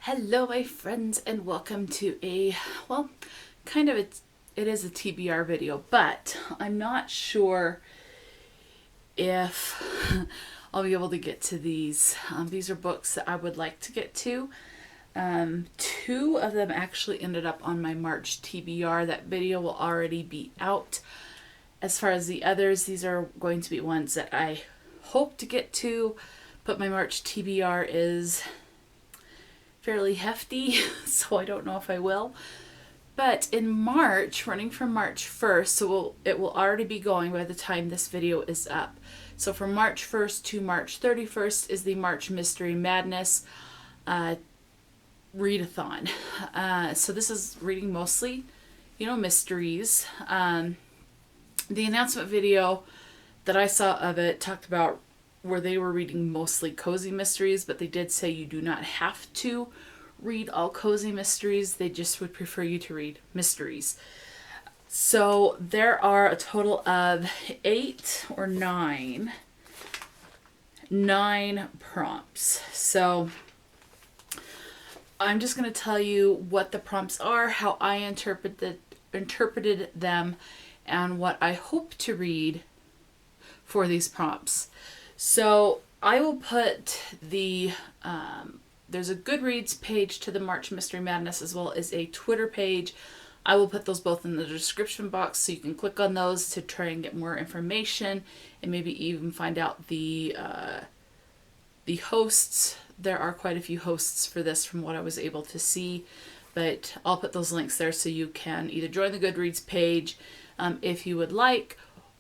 Hello, my friends, and welcome to it is a TBR video, but I'm not sure if I'll be able to get to these. These are books that I would like to get to. Two of them actually ended up on my March TBR. That video will already be out. As far as the others, these are going to be ones that I hope to get to, but my March TBR is fairly hefty, so I don't know if I will. But in March, running from March 1st, so it will already be going by the time this video is up. So from March 1st to March 31st is the March Mystery Madness Readathon. So this is reading mostly, mysteries. The announcement video that I saw of it talked about where they were reading mostly cozy mysteries, but they did say you do not have to read all cozy mysteries. They just would prefer you to read mysteries. So there are a total of 9 prompts. So I'm just going to tell you what the prompts are, how I interpreted them, and what I hope to read for these prompts. So I will put there's a Goodreads page to the March Mystery Madness as well as a Twitter page. I will put those both in the description box so you can click on those to try and get more information and maybe even find out the hosts. There are quite a few hosts for this from what I was able to see, but I'll put those links there so you can either join the Goodreads page if you would like,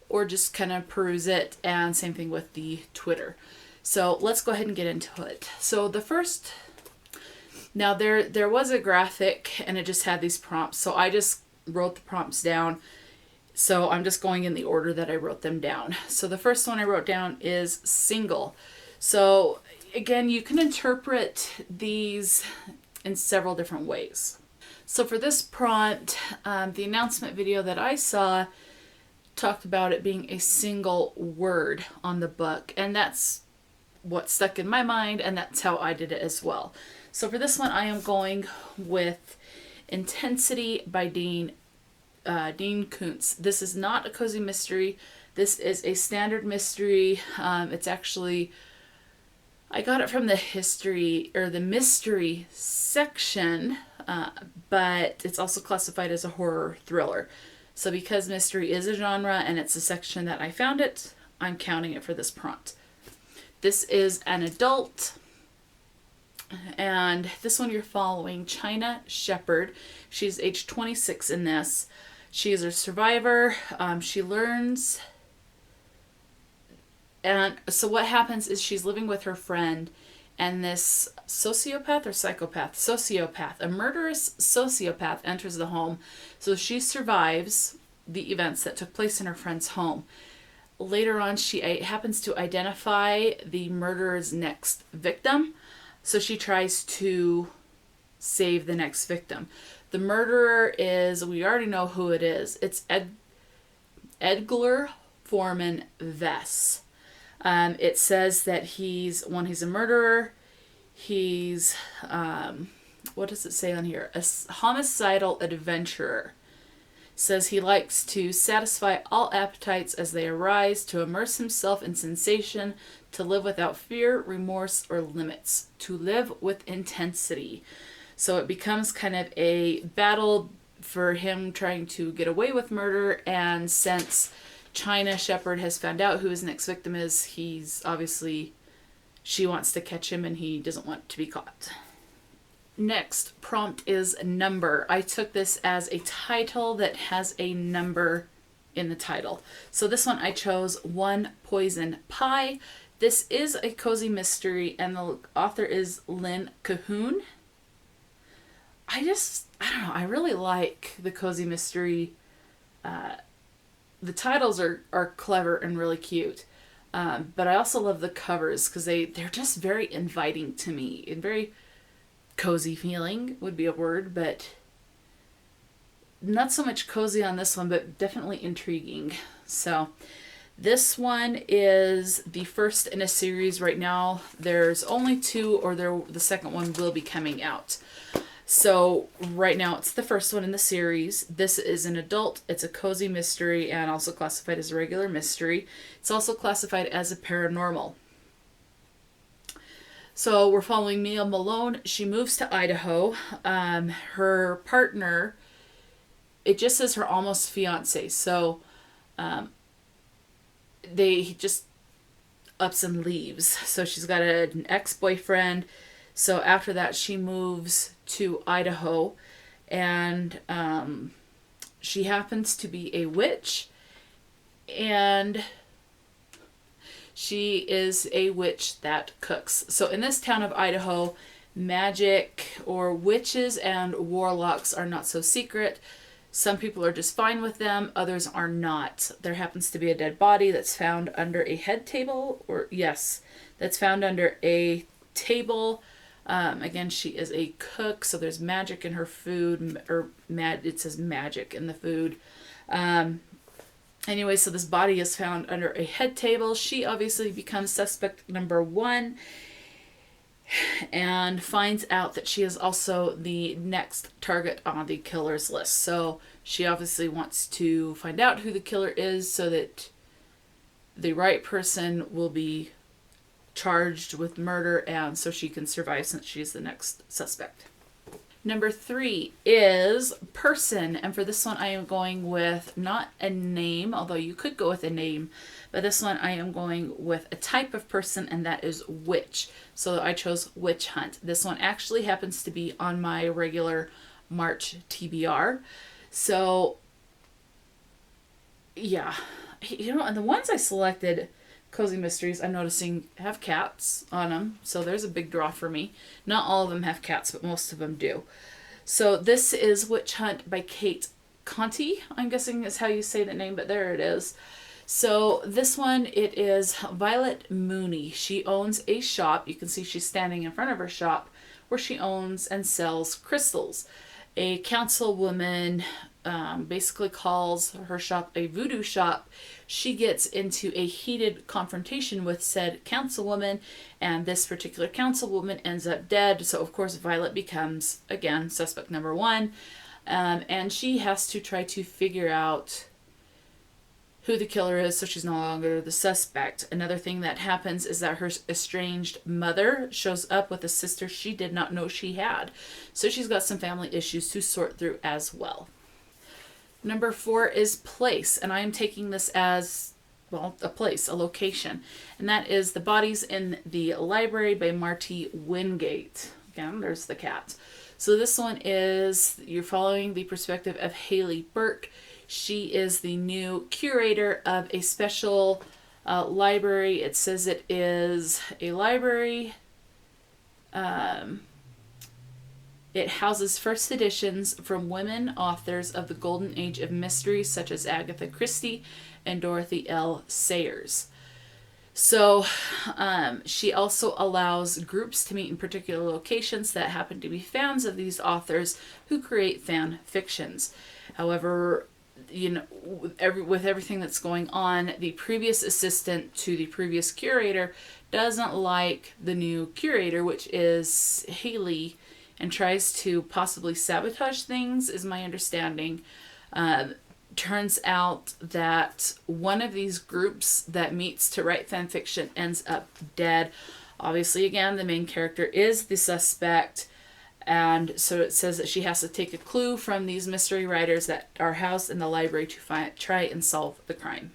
or just kind of peruse it, and same thing with the Twitter. So let's go ahead and get into it. So the first, now there was a graphic and it just had these prompts. So I just wrote the prompts down. So I'm just going in the order that I wrote them down. So the first one I wrote down is single. So again, you can interpret these in several different ways. So for this prompt, the announcement video that I saw talked about it being a single word on the book, and that's what stuck in my mind, and that's how I did it as well. So for this one, I am going with Intensity by Dean Koontz. This is not a cozy mystery. This is a standard mystery. It's actually, I got it from the history or the mystery section, but it's also classified as a horror thriller. So because mystery is a genre and it's a section that I found it, I'm counting it for this prompt. This is an adult, and this one you're following China Shepherd. She's age 26 in this. She is a survivor. She learns, and so what happens is she's living with her friend, and this sociopath, a murderous sociopath enters the home. So she survives the events that took place in her friend's home. Later on, she happens to identify the murderer's next victim. So she tries to save the next victim. The murderer is, we already know who it is. It's Edgar Foreman Vess. It says that he's a murderer. He's, what does it say on here? A homicidal adventurer. Says he likes to satisfy all appetites as they arise, to immerse himself in sensation, to live without fear, remorse, or limits, to live with intensity. So it becomes kind of a battle for him trying to get away with murder, and since China Shepherd has found out who his next victim is, she wants to catch him and he doesn't want to be caught. Next prompt is number. I took this as a title that has a number in the title. So this one I chose One Poison Pie. This is a cozy mystery and the author is Lynn Cahoon. I don't know, I really like the cozy mystery. The titles are clever and really cute. But I also love the covers because they're just very inviting to me and very cozy feeling would be a word, but not so much cozy on this one, but definitely intriguing. So This one is the first in a series right now. There's only 2, or the second one will be coming out. So right now it's the first one in the series. This is an adult. It's a cozy mystery and also classified as a regular mystery. It's also classified as a paranormal. So we're following Mia Malone. She moves to Idaho. Her partner, it just says her almost fiance. So they just ups and leaves. So she's got an ex-boyfriend. So after that, she moves to Idaho, and she happens to be a witch, and she is a witch that cooks. So in this town of Idaho, magic or witches and warlocks are not so secret. Some people are just fine with them, others are not. There happens to be a dead body that's found under a head table, that's found under a table. Again, she is a cook, so there's magic in her food, it says magic in the food. Anyway, so this body is found under a head table. She obviously becomes suspect number 1 and finds out that she is also the next target on the killer's list. So she obviously wants to find out who the killer is so that the right person will be charged with murder, and so she can survive since she's the next suspect. Number 3 is person, and for this one I am going with not a name, although you could go with a name, but this one I am going with a type of person, and that is witch. So I chose witch hunt. This one actually happens to be on my regular March TBR. So yeah, and the ones I selected, cozy mysteries, I'm noticing have cats on them, so there's a big draw for me. Not all of them have cats, but most of them do. So this is Witch Hunt by Cate. Conte, I'm guessing is how you say the name, but there it is. So this one, it is Violet Mooney. She owns a shop. You can see she's standing in front of her shop where she owns and sells crystals. A councilwoman basically calls her shop a voodoo shop. She gets into a heated confrontation with said councilwoman, and this particular councilwoman ends up dead. So of course Violet becomes, again, suspect number 1, and she has to try to figure out who the killer is, so she's no longer the suspect. Another thing that happens is that her estranged mother shows up with a sister she did not know she had. So she's got some family issues to sort through as well. Number 4 is place, and I am taking this as, well, a place, a location. And that is The Bodies in the Library by Marty Wingate. Again, there's the cat. So this one is, you're following the perspective of Haley Burke. She is the new curator of a special library. It says it is a library. It houses first editions from women authors of the golden age of mystery, such as Agatha Christie and Dorothy L. Sayers. So she also allows groups to meet in particular locations that happen to be fans of these authors who create fan fictions. However, with everything that's going on, the previous assistant to the previous curator doesn't like the new curator, which is Haley, and tries to possibly sabotage things, is my understanding. Turns out that one of these groups that meets to write fan fiction ends up dead. Obviously, again, the main character is the suspect. And so it says that she has to take a clue from these mystery writers that are housed in the library to try and solve the crime.